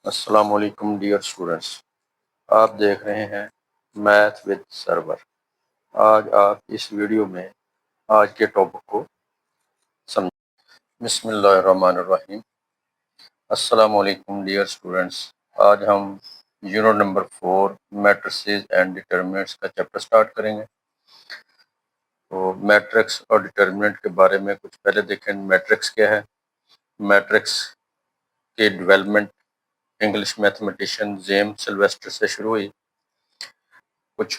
अस्सलाम वालेकुम dear students. आप देख रहे हैं मैथ विद सर्वर। आज आप इस वीडियो में आज के टॉपिक को समझ। बिस्मिल्लाहिर्रहमानिर्रहीम। अस्सलाम वालेकुम डियर स्टूडेंट्स। आज हम unit number 4 matrices and determinants का चैप्टर स्टार्ट करेंगे। तो मैट्रिक्स और डिटरमिनेंट के बारे में कुछ पहले देखें। मैट्रिक्स क्या है? मैट्रिक्स के development English mathematician James Sylvester से शुरू हुई। कुछ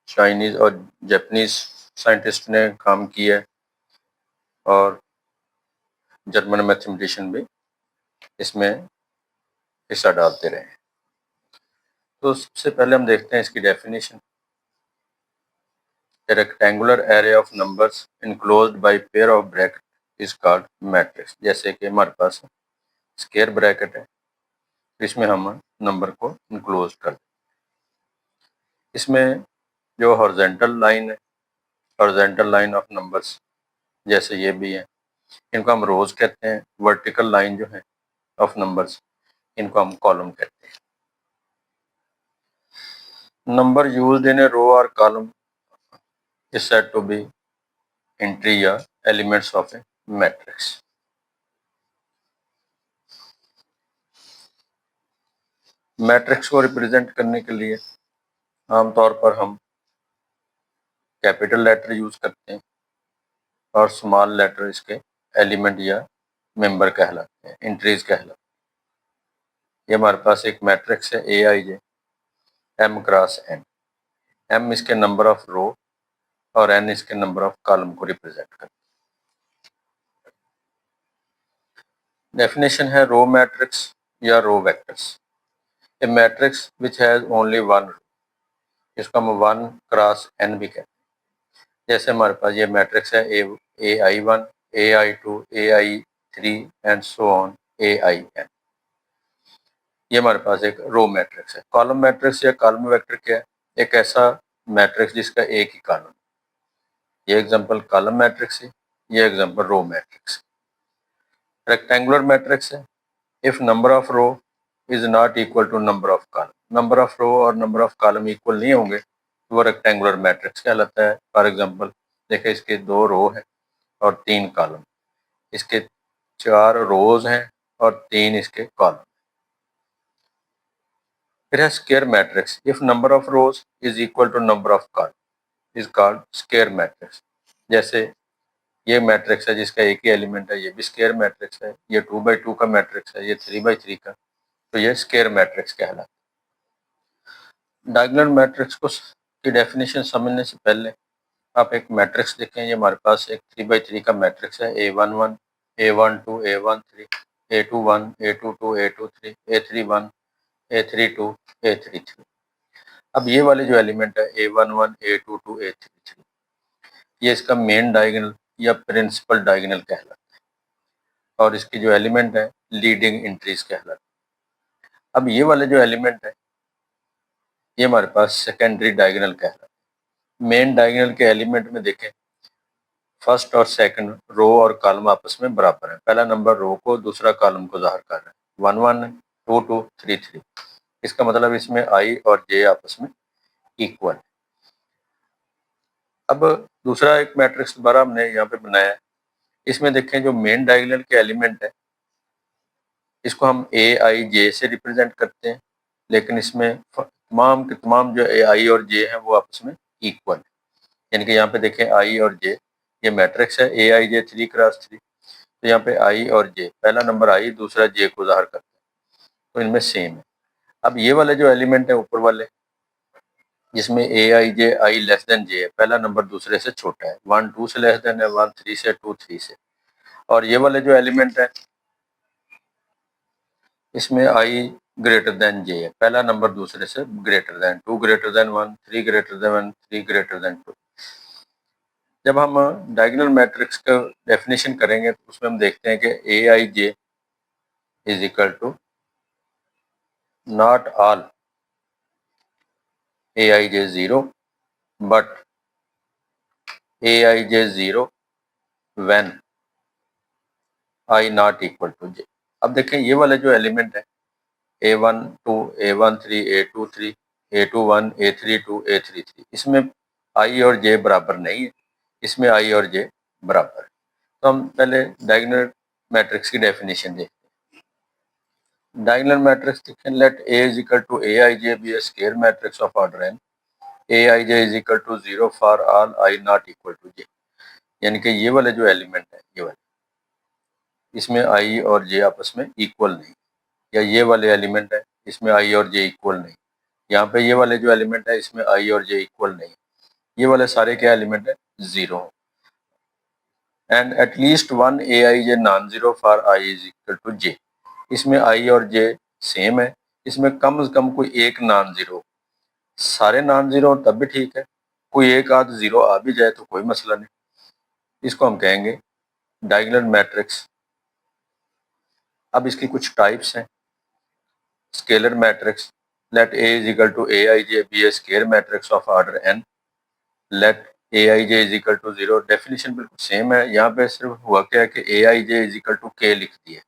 चाइनीज़ और जापानीज़ साइंटिस्ट ने काम किया है और जर्मन मैथमेटिशियन भी इसमें हिस्सा डालते रहे। तो सबसे पहले हम देखते हैं इसकी definition. A rectangular array of numbers enclosed by pair of bracket is called matrix। जैसे कि हमारे पास स्क्वायर ब्रैकेट है, इसमें हम नंबर को इनक्लोज कर दें। इसमें जो हॉरिजॉन्टल लाइन है, हॉरिजॉन्टल लाइन ऑफ नंबर्स जैसे ये भी है, इनको हम रोज कहते हैं। वर्टिकल लाइन जो है ऑफ नंबर्स, इनको हम कॉलम कहते हैं। Number used in a row और column is said to be entry या elements of a matrix. Matrix को रिप्रेजेंट करने के लिए आमतौर पर हम कैपिटल लेटर यूज करते हैं और स्मॉल लेटर इसके एलिमेंट या मेंबर कहलाते हैं, एंट्रीज कहलाते हैं। ये हमारे पास एक मैट्रिक्स है A I J M cross N. M इसके नंबर ऑफ रो और एन इसके नंबर ऑफ कॉलम को रिप्रेजेंट करते हैं। डेफिनेशन है रो मैट्रिक्स या row vectors. A matrix which has only one row, इसको हम वन क्रॉस एन भी कहते हैं। जैसे हमारे पास ये मैट्रिक्स है A I one, A I two, A I three and so on A I N. ये हमारे पास एक रो मैट्रिक्स है। कॉलम मैट्रिक्स या कॉलम वेक्टर क्या है? एक ऐसा मैट्रिक्स जिसका एक ही कॉलम। ये एग्जांपल कॉलम मैट्रिक्स है, ये example row matrix. Rectangular matrix है if number of row is not equal to number of column. Number of row और नंबर ऑफ कॉलम इक्वल नहीं होंगे तो वो रेक्टेंगुलर मैट्रिक्स कहलाता है। फॉर एग्जांपल देखिए, इसके 2 रो है और 3 कॉलम, इसके 4 रोज हैं और 3 इसके कॉलम। फिर है square matrix if number of rows is equal to number of column is called square matrix. जैसे ये मैट्रिक्स है जिसका एक ही एलिमेंट है, ये भी स्क्वायर मैट्रिक्स है। ये 2x2 का मैट्रिक्स है, ये 3x3 का, तो ये स्क्वायर मैट्रिक्स कहलाता है। डायगोनल मैट्रिक्स को की डेफिनेशन समझने से पहले आप एक मैट्रिक्स देखें। ये हमारे पास एक 3x3 का मैट्रिक्स है। A11, A12, A13, A21, A22, A23, A31, A32, A33। अब ये वाले जो एलिमेंट है A11, A22, A33, ये इसका मेन डायगोनल या प्रिंसिपल डायगोनल कहलाता है और इसकी जो एलिमेंट है लीडिंग एंट्रीज कहलाता है। अब ये वाले जो एलिमेंट है ये हमारे पास सेकेंडरी डायगोनल कहलाता है। मेन डायगोनल के एलिमेंट में देखें, फर्स्ट और सेकंड रो और कॉलम आपस में बराबर है। पहला नंबर रो को, दूसरा कॉलम को ज़ाहिर कर रहा है। 1 1, 2 2, 3 3। इसका मतलब इसमें आई और जे आपस में इक्वल है। अब दूसरा एक मैट्रिक्स दोबारा हमने यहाँ पे बनाया है। इसमें देखें जो मेन डायगोनल के एलिमेंट है इसको हम ए आई जे से रिप्रेजेंट करते हैं, लेकिन इसमें तमाम के तमाम जो ए आई और जे हैं वो आपस में इक्वल है। यानी कि यहाँ पे देखें आई और जे, ये मैट्रिक्स है ए आई जे 3x3। तो यहाँ पे आई और जे, पहला नंबर आई, दूसरा जे को ज़ाहिर करते हैं, तो इनमें सेम है। अब ये वाले जो एलिमेंट है ऊपर वाले, जिसमें ए I J I less than जे है, पहला नंबर दूसरे से छोटा है। 1 2 से लेस देन है, 1 3 से, 2 3 से। और ये वाले जो एलिमेंट है इसमें आई ग्रेटर देन जे है, पहला नंबर दूसरे से greater than, 2 greater than 1, 3 greater than 1, 3 greater than 2। जब हम डायगोनल मैट्रिक्स का डेफिनेशन करेंगे तो उसमें हम देखते हैं कि A I J is equal to not all A I J 0 but A I J 0 when I not equal to J. अब देखें ये वाला जो एलिमेंट है A1 2 A1 3 A2 3 A2 1 A3 2 A3 3, इसमें I और J बराबर नहीं है, इसमें I और J बराबर है। तो हम पहले डायगोनल मैट्रिक्स की डेफिनेशन देखते हैं। डायगोनल मैट्रिक्स देखें, late A is equal to Aij be a square matrix of order n, Aij is equal to 0 for all I not equal to J, यानी कि ये वाले जो एलिमेंट है, ये वाले, इसमें I और J आपस में इक्वल नहीं, या ये वाले एलिमेंट है इसमें I और J इक्वल नहीं, यहाँ पे ये वाले जो एलिमेंट है इसमें I और J इक्वल नहीं, ये वाले सारे क्या एलिमेंट है, zero, and at least one Aij non zero for I is equal to J, इसमें I और J सेम है, इसमें कम से कम कोई एक नॉन जीरो, सारे नॉन जीरो तब भी ठीक है, कोई एक आध जीरो आ भी जाए तो कोई मसला नहीं, इसको हम कहेंगे डायगोनल मैट्रिक्स। अब इसकी कुछ टाइप्स हैं। Scalar matrix, let A is equal to Aij be a square matrix of order n, let Aij is equal to 0, definition बिल्कुल सेम है, यहाँ पे सिर्फ हुआ क्या है कि Aij is equal to k लिख दिए,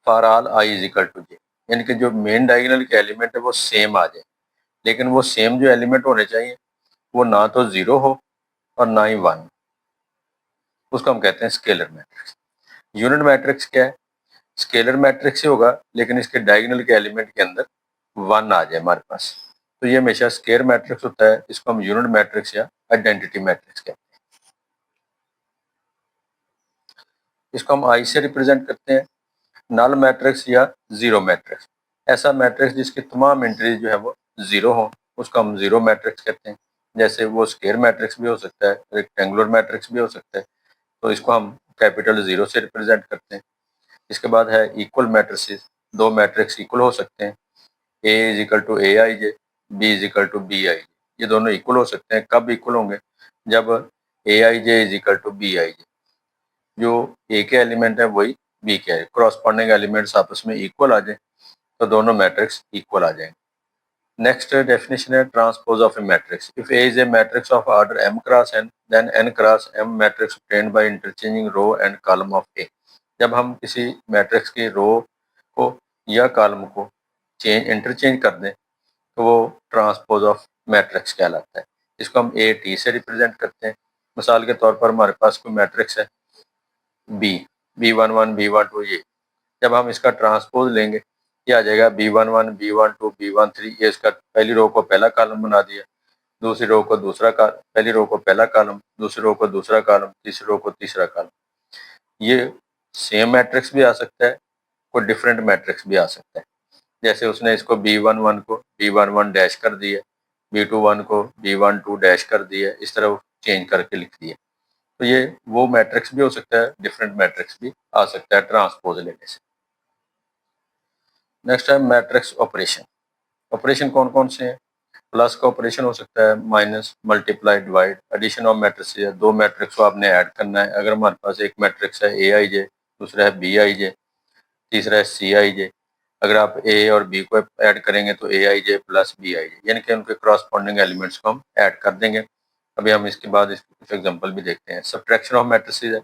for all I is equal to j, यानी कि जो मेन डायगोनल के एलिमेंट है वो सेम आ जाए, लेकिन वो सेम जो एलिमेंट होने चाहिए वो ना तो जीरो हो और ना ही वन, उसको हम कहते हैं स्केलर मैट्रिक्स। यूनिट मैट्रिक्स क्या है, स्केलर मैट्रिक्स ही होगा लेकिन इसके डायगोनल के एलिमेंट के अंदर वन आ जाए हमारे पास, तो ये हमेशा स्केयर मैट्रिक्स होता है, इसको हम यूनिट मैट्रिक्स या आइडेंटिटी मैट्रिक्स कहते हैं। इसको हम आई से रिप्रेजेंट करते हैं, नल मैट्रिक्स या जीरो मैट्रिक्स, ऐसा मैट्रिक्स जिसकी तमाम एंट्रीज जो है वो जीरो हो, उसको हम जीरो मैट्रिक्स कहते हैं। जैसे वो स्केयर मैट्रिक्स भी हो सकता है, रेक्टेंगुलर मैट्रिक्स भी हो सकता है, तो इसको हम कैपिटल जीरो से रिप्रेजेंट करते हैं। इसके बाद है इक्वल मैट्रिसेस, दो मैट्रिक्स इक्वल हो सकते हैं, A is equal to Aij, B is equal to Bij, ये दोनों इक्वल हो सकते हैं। कब इक्वल होंगे, जब Aij is equal to Bij, जो A के एलिमेंट है वही B के है, क्रॉसपॉन्डिंग एलिमेंट्स आपस में इक्वल आ जाए तो दोनों मैट्रिक्स इक्वल आ जाएंगे। नेक्स्ट डेफिनेशन है transpose of a matrix, if A is a matrix of order m cross n, then n cross m matrix obtained by interchanging row and column of A, जब हम किसी matrix की रो को या column को interchange कर दें तो वो ट्रांसपोज ऑफ मैट्रिक्स कहलाता है। इसको हम ए टी से रिप्रेजेंट करते हैं। मिसाल के तौर पर हमारे पास कोई मैट्रिक्स है B11 B12, ये जब हम इसका ट्रांसपोज लेंगे ये आ जाएगा B11 B12 B13, ये इसका पहली रो को पहला कॉलम बना दिया, दूसरी रो को दूसरा पहली रो को पहला कॉलम, दूसरी रो को दूसरा कॉलम, तीसरी रो को तीसरा कॉलम। ये सेम मैट्रिक्स भी आ सकता है, कोई डिफरेंट मैट्रिक्स भी आ सकता है। जैसे उसने इसको B11 को B11 डैश कर दिया, B21 को B12 डैश कर दिया, इस तरह चेंज करके लिख दिया। तो ये वो मैट्रिक्स भी हो सकता है, डिफरेंट मैट्रिक्स भी आ सकता है ट्रांसपोज लेने से। नेक्स्ट है मैट्रिक्स ऑपरेशन। ऑपरेशन कौन कौन से हैं, प्लस का ऑपरेशन हो सकता है, minus, multiply, divide, addition of matrix है, दो मैट्रिक्स को आपने ऐड करना है। अगर हमारे पास एक मैट्रिक्स है Aij, दूसरा है Bij, तीसरा है Cij, अगर आप ए और बी को ऐड करेंगे तो Aij प्लस Bij, यानी कि उनके क्रॉसपॉन्डिंग एलिमेंट्स को हम ऐड कर देंगे। अभी हम इसके बाद इसके कुछ एग्जांपल भी देखते हैं। सब्ट्रैक्शन ऑफ मैट्रिसेस है,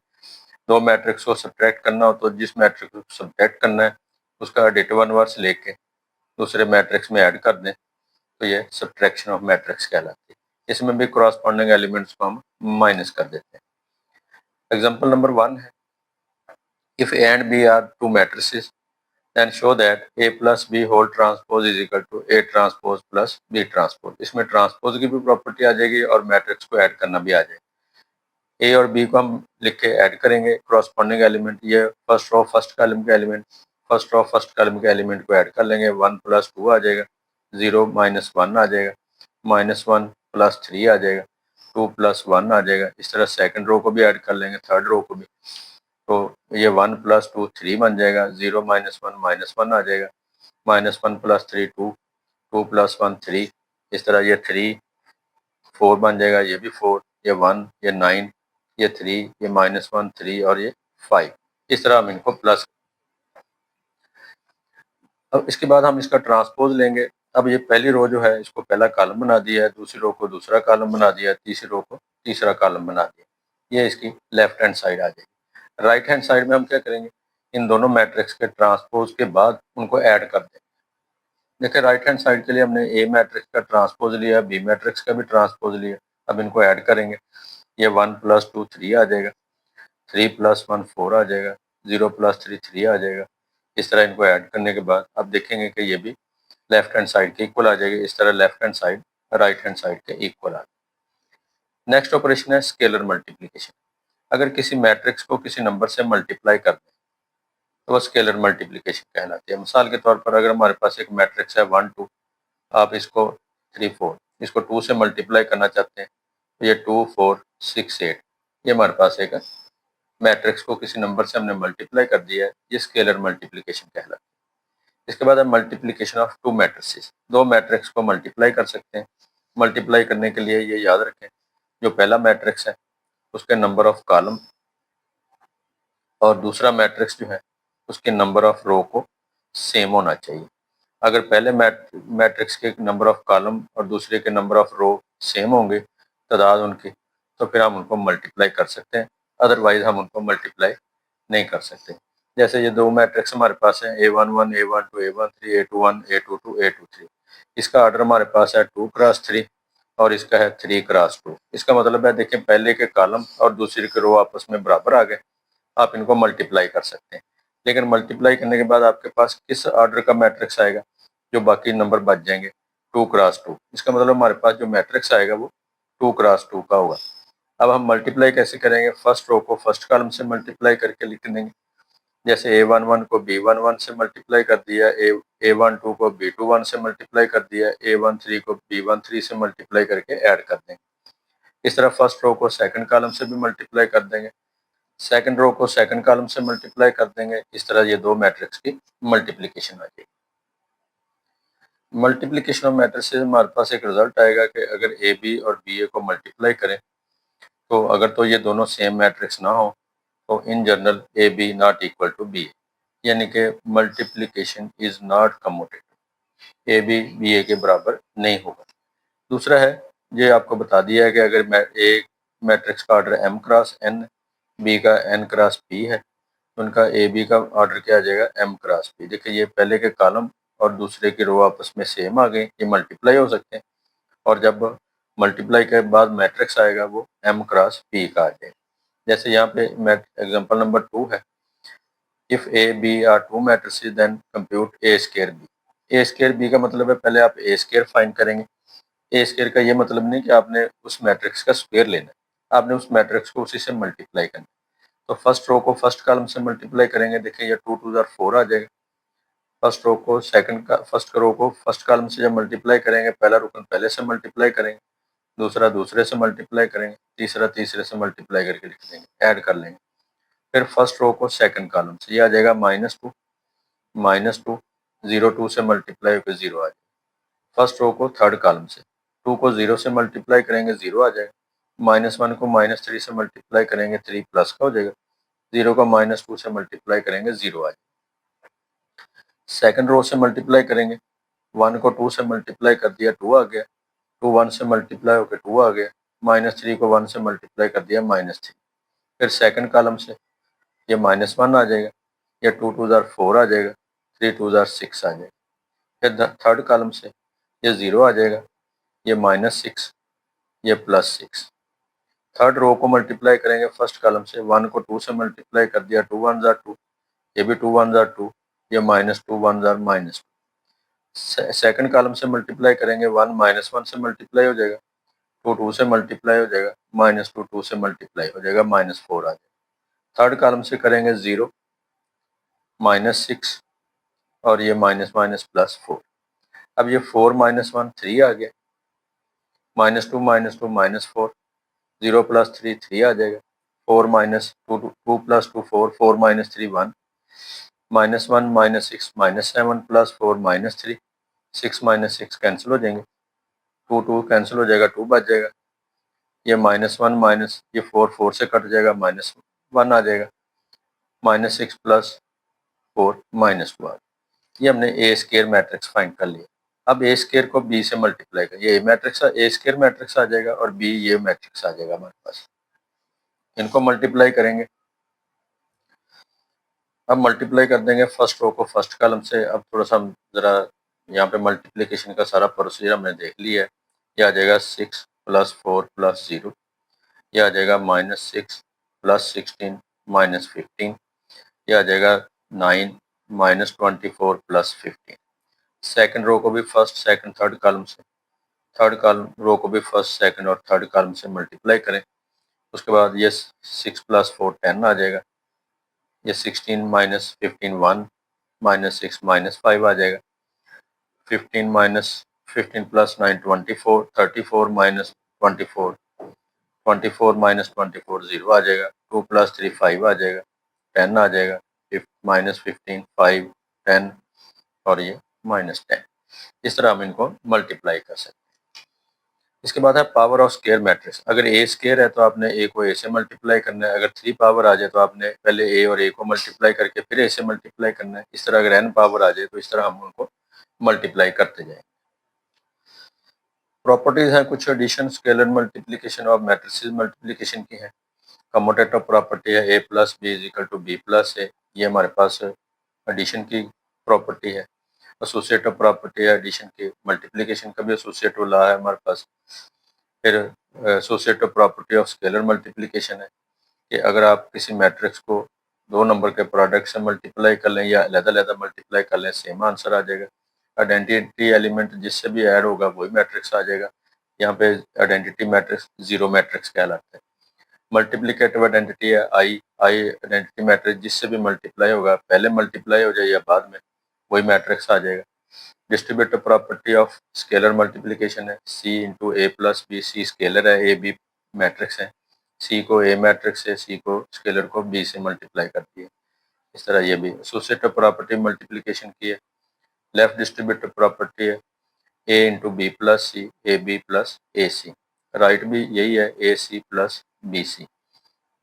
दो मैट्रिक्स को सब्ट्रैक्ट करना हो तो जिस मैट्रिक्स को सब्ट्रैक्ट करना है उसका एडिटिव इनवर्स लेके दूसरे मैट्रिक्स में ऐड कर दें तो ये सब्ट्रैक्शन ऑफ मैट्रिक्स कहलाती है। इसमें भी क्रॉसपॉन्डिंग एलिमेंट्स को हम माइनस कर देते हैं। एग्जाम्पल नंबर 1 है, if A and B are two matrices then show that A plus B whole transpose is equal to A transpose plus B transpose। इसमें ट्रांसपोज की भी प्रॉपर्टी आ जाएगी और मैट्रिक्स को ऐड करना भी आ जाएगा। A और B को हम लिख के ऐड करेंगे क्रॉसपॉन्डिंग एलिमेंट, ये फर्स्ट रो फर्स्ट कॉलम के element, first row first column के एलिमेंट को ऐड कर लेंगे, 1 प्लस 2 आ जाएगा, 0 माइनस 1 आ जाएगा, माइनस 1 प्लस 3 आ जाएगा, 2 प्लस 1 आ जाएगा। इस तरह सेकंड रो को भी ऐड कर लेंगे, थर्ड रो को भी, तो ये 1 प्लस 2 3 बन जाएगा, 0 माइनस 1 माइनस 1 आ जाएगा, माइनस 1 प्लस 3 2, 2 प्लस 1 3, इस तरह ये 3 4 बन जाएगा, ये भी 4, ये 1, ये 9, ये 3, ये माइनस 1 3 और ये 5, इस तरह हम इनको प्लस। अब इसके बाद हम इसका ट्रांसपोज लेंगे। अब ये पहली रो जो है इसको पहला कॉलम बना दिया है, दूसरी रो को दूसरा कॉलम बना दिया है, तीसरी रो को तीसरा कॉलम बना दिया, ये इसकी लेफ्ट हैंड साइड आ जाएगी। राइट हैंड साइड में हम क्या करेंगे, इन दोनों मैट्रिक्स के ट्रांसपोज के बाद उनको ऐड कर दें। देखिए राइट हैंड साइड के लिए हमने ए मैट्रिक्स का ट्रांसपोज लिया, बी मैट्रिक्स का भी ट्रांसपोज लिया। अब इनको ऐड करेंगे, ये 1 + 2 3 आ जाएगा, 3 + 1 4 आ जाएगा, 0 + 3 3 आ जाएगा। इस तरह इनको ऐड करने के बाद आप देखेंगे कि ये भी लेफ्ट हैंड साइड के इक्वल आ जाएगी। इस तरह left hand side right hand side के इक्वल आ जाएगी। नेक्स्ट ऑपरेशन है स्केलर मल्टीप्लिकेशन। अगर किसी मैट्रिक्स को किसी नंबर से मल्टीप्लाई कर दें तो वह स्केलर मल्टीप्लिकेशन कहलाती है। मिसाल के तौर पर अगर हमारे पास एक मैट्रिक्स है 1 2, आप इसको 3 4, इसको 2 से मल्टीप्लाई करना चाहते हैं तो ये 2 4 6 8, ये हमारे पास एक मैट्रिक्स को किसी नंबर से हमने मल्टीप्लाई कर दिया है, ये स्केलर मल्टीप्लिकेशन कहलाता है। इसके बाद है मल्टीप्लिकेशन ऑफ टू मैट्रिसेस। दो मैट्रिक्स को मल्टीप्लाई कर सकते हैं। मल्टीप्लाई करने के लिए ये याद रखें, जो पहला मैट्रिक्स है उसके नंबर ऑफ कॉलम और दूसरा मैट्रिक्स जो है उसके नंबर ऑफ रो को सेम होना चाहिए। अगर पहले मैट्रिक्स के नंबर ऑफ कॉलम और दूसरे के नंबर ऑफ रो सेम होंगे, तादाद उनकी, तो फिर हम उनको मल्टीप्लाई कर सकते हैं, अदरवाइज हम उनको मल्टीप्लाई नहीं कर सकते। जैसे ये दो मैट्रिक्स हमारे पास है A11 A12 A13 A21 A22 A23। इसका ऑर्डर हमारे पास है 2 क्रॉस 3 और इसका है 3 क्रॉस 2। इसका मतलब है देखिए पहले के कॉलम और दूसरे के रो आपस में बराबर आ गए, आप इनको मल्टीप्लाई कर सकते हैं। लेकिन मल्टीप्लाई करने के बाद आपके पास किस ऑर्डर का मैट्रिक्स आएगा, जो बाकी नंबर बच जाएंगे 2 क्रॉस 2। इसका मतलब हमारे पास जो मैट्रिक्स आएगा वो 2 क्रॉस 2 का होगा। अब हम मल्टीप्लाई कैसे करेंगे, फर्स्ट रो को फर्स्ट कॉलम से मल्टीप्लाई करके लिख देंगे। जैसे A11 को B11 से मल्टीप्लाई कर दिया, A12 को B21 से मल्टीप्लाई कर दिया, A13 को B13 से मल्टीप्लाई करके ऐड कर देंगे। इस तरह फर्स्ट रो को सेकंड कॉलम से भी मल्टीप्लाई कर देंगे, सेकंड रो को सेकंड कॉलम से मल्टीप्लाई कर देंगे। इस तरह ये दो मैट्रिक्स की मल्टीप्लिकेशन आ जाएगी। मल्टीप्लिकेशन ऑफ मैट्रिक्स से हमारे पास एक रिजल्ट आएगा कि अगर ए बी और बी ए को मल्टीप्लाई करें तो अगर तो ये दोनों सेम मैट्रिक्स ना हो तो in general A B not equal to B A, यानी कि multiplication is not commutative, A B B A के बराबर नहीं होगा। दूसरा है, ये आपको बता दिया है कि अगर एक मैट्रिक्स का order m cross n, B का n क्रॉस p है, तो उनका ए बी का ऑर्डर क्या आ जाएगा m क्रॉस p। देखिए ये पहले के कॉलम और दूसरे की रो आपस में सेम आ गए, ये मल्टीप्लाई हो सकते हैं, और जब मल्टीप्लाई के बाद मैट्रिक्स आएगा वो m क्रॉस p का आ जाएगा। जैसे यहाँ पे एग्जांपल नंबर 2 है, if A B are two matrices then compute A square B. A square B का मतलब है पहले आप ए स्क्वायर फाइंड करेंगे। ए स्क्वायर का ये मतलब नहीं कि आपने उस मैट्रिक्स का स्क्वायर लेना है, आपने उस मैट्रिक्स को उसी से मल्टीप्लाई करना है। तो फर्स्ट रो को फर्स्ट कॉलम से मल्टीप्लाई करेंगे, देखिए ये 2 2 4 आ जाएगा। फर्स्ट रो को फर्स्ट कॉलम से जब मल्टीप्लाई करेंगे, पहला रुकन पहले से मल्टीप्लाई करेंगे, दूसरा दूसरे से मल्टीप्लाई करेंगे, तीसरा तीसरे से मल्टीप्लाई करके लिख देंगे, ऐड कर लेंगे। फिर फर्स्ट रो को सेकंड कॉलम से, ये आ जाएगा -2 0 2 से मल्टीप्लाई होकर 0 आ जाएगा। फर्स्ट रो को थर्ड कॉलम से, 2 को 0 से मल्टीप्लाई करेंगे 0 आ जाएगा। -1 को -3 से मल्टीप्लाई करेंगे 3 प्लस का हो जाएगा। 0 को -2 से मल्टीप्लाई करेंगे 0 आ जाएगा। सेकंड रो से मल्टीप्लाई करेंगे, 1 को 2 से मल्टीप्लाई कर दिया 2 आ गया, 2 1 से मल्टीप्लाई होकर 2 आ गया, -3 को 1 से मल्टीप्लाई कर दिया -3। फिर सेकंड कॉलम से ये -1 आ जाएगा, ये 2 2 4 आ जाएगा, 3 2 6 आ जाएगा। फिर थर्ड कॉलम से ये 0 आ जाएगा, ये -6, ये +6। थर्ड रो को मल्टीप्लाई करेंगे फर्स्ट कॉलम से, 1 को 2 से मल्टीप्लाई कर दिया 2 1 2, ये भी 2 1 2, ये -2 1 -2। सेकंड कॉलम से मल्टीप्लाई करेंगे, 1 -1 से मल्टीप्लाई हो जाएगा, 2 2 से मल्टीप्लाई हो जाएगा, -2 2 से मल्टीप्लाई हो जाएगा, -4 आ जाएगा। थर्ड कॉलम से करेंगे 0 -6 और ये -+4। अब ये 4 -1 3 आ गया, -2 -2 -4, 0 + 3 3 आ जाएगा, 4 -2 2 + 2 4, 4 -3 1, -1 -6 -7 + 4 -3, 6 -6 कैंसिल हो जाएंगे, 2 2 कैंसिल हो जाएगा, 2 बच जाएगा, ये -1 माइनस ये 4 4 से कट जाएगा, -1 आ जाएगा, -6 + 4 -2 आ जाएगा। ये हमने ए स्क्वायर मैट्रिक्स फाइंड कर लिया। अब ए स्क्वायर को बी से मल्टीप्लाई कर, ये ए स्क्वायर मैट्रिक्स आ जाएगा और बी ये मैट्रिक्स आ जाएगा हमारे पास। इनको मल्टीप्लाई करेंगे, अब मल्टीप्लाई कर देंगे फर्स्ट रो को फर्स्ट कॉलम से। अब थोड़ा सा हम ज़रा यहाँ पे मल्टीप्लिकेशन का सारा प्रोसीजर हमने देख लिया है। ये आ जाएगा 6 + 4 + 0, ये आ जाएगा -6 + 16 -15, ये आ जाएगा 9 -24 + 15। सेकंड रो को भी फर्स्ट सेकंड थर्ड कॉलम से, थर्ड कॉलम रो को भी फर्स्ट सेकंड और थर्ड कॉलम से मल्टीप्लाई करें। उसके बाद ये 6 + 4 10 आ जाएगा, ये 16 - 15 1 -6 -5 आ जाएगा, 15 - 15 + 9 24, 34 - 24, 24 - 24 0 आ जाएगा, 2 + 3 5 आ जाएगा, 10 आ जाएगा, -15 5 10 और ये -10। इस तरह हम इनको मल्टीप्लाई कर सकते हैं। इसके बाद है पावर ऑफ स्क्वायर मैट्रिक्स। अगर ए स्क्वायर है तो आपने ए को ए से मल्टीप्लाई करना है। अगर 3 पावर आ जाए तो आपने पहले ए और ए को मल्टीप्लाई करके फिर ए से मल्टीप्लाई करना है। इस तरह अगर n पावर आ जाए तो इस तरह हम उनको मल्टीप्लाई करते जाएंगे। प्रॉपर्टीज हैं कुछ एडिशन, स्केलर मल्टीप्लिकेशन और मैट्रिसेस मल्टीप्लिकेशन की है। कम्यूटेटिव प्रॉपर्टी है a + b = b + a, ये हमारे पास एडिशन की प्रॉपर्टी है। एसोसिएटिव प्रॉपर्टी है एडिशन की, मल्टीप्लिकेशन का भी एसोसिएटिव लॉ है हमारे पास। फिर associative property of scalar multiplication है कि अगर आप किसी मैट्रिक्स को दो नंबर के प्रोडक्ट से मल्टीप्लाई कर लें या अलग-अलग मल्टीप्लाई कर लें, सेम आंसर आ जाएगा। आइडेंटिटी एलिमेंट जिससे भी ऐड होगा वही मैट्रिक्स आ जाएगा। यहाँ पे आइडेंटिटी मैट्रिक्स जीरो मैट्रिक्स कहलाता है। मल्टीप्लिकेटिव आइडेंटिटी है आई आइडेंटिटी मैट्रिक्स जिससे भी मल्टीप्लाई होगा, पहले मल्टीप्लाई हो जाए या बाद में, वही मैट्रिक्स आ जाएगा। Distributive property of scalar multiplication है C × A + B, C scalar है, A B मैट्रिक्स है, C को A मैट्रिक्स है, C को स्केलर को B से मल्टीप्लाई करती है। इस तरह ये भी एसोसिएटिव प्रॉपर्टी मल्टीप्लिकेशन की है। लेफ्ट डिस्ट्रीब्यूटिव प्रॉपर्टी है A × B + C, AB + AC। Right भी यही है AC + BC।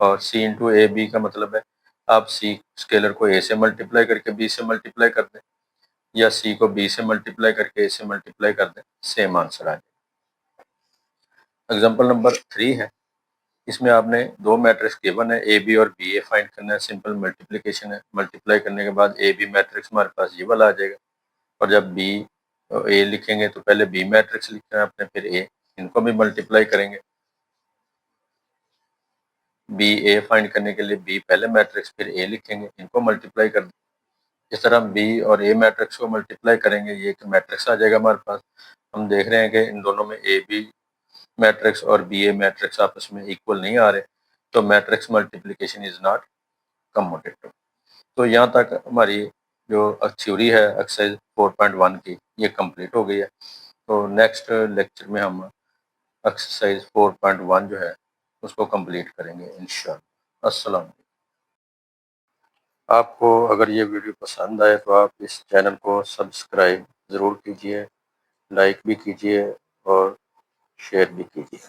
और C × AB का मतलब है आप C स्केलर को A से मल्टीप्लाई करके B से मल्टीप्लाई कर दें या C को B से मल्टीप्लाई करके A से मल्टीप्लाई कर दें, सेम आंसर आ जाए। एग्जाम्पल नंबर 3 है। इसमें आपने दो मैट्रिक्स गिवन है, ए बी और बी ए फाइंड करना है। सिंपल मल्टीप्लिकेशन है। मल्टीप्लाई करने के बाद ए बी मैट्रिक्स हमारे पास ये वाला आ जाएगा। और जब बी ए लिखेंगे तो पहले बी मैट्रिक्स लिखना है आपने, फिर ए, इनको भी मल्टीप्लाई करेंगे। बी ए फाइंड करने के लिए बी पहले मैट्रिक्स फिर ए लिखेंगे, इनको मल्टीप्लाई कर दें। इस तरह हम बी और ए मैट्रिक्स को मल्टीप्लाई करेंगे, ये एक मैट्रिक्स आ जाएगा हमारे पास। हम देख रहे हैं कि इन दोनों में ए बी मैट्रिक्स और बी ए मैट्रिक्स आपस में इक्वल नहीं आ रहे, तो matrix multiplication is not commutative. तो यहाँ तक हमारी जो थ्योरी है एक्सरसाइज 4.1 की ये कंप्लीट हो गई है। तो नेक्स्ट लेक्चर में हम एक्सरसाइज 4.1 जो है उसको कंप्लीट करेंगे इंशाअल्लाह। अस्सलाम वालेकुम। आपको अगर ये वीडियो पसंद आए तो आप इस चैनल को सब्सक्राइब ज़रूर कीजिए, लाइक भी कीजिए और शेयर भी कीजिए।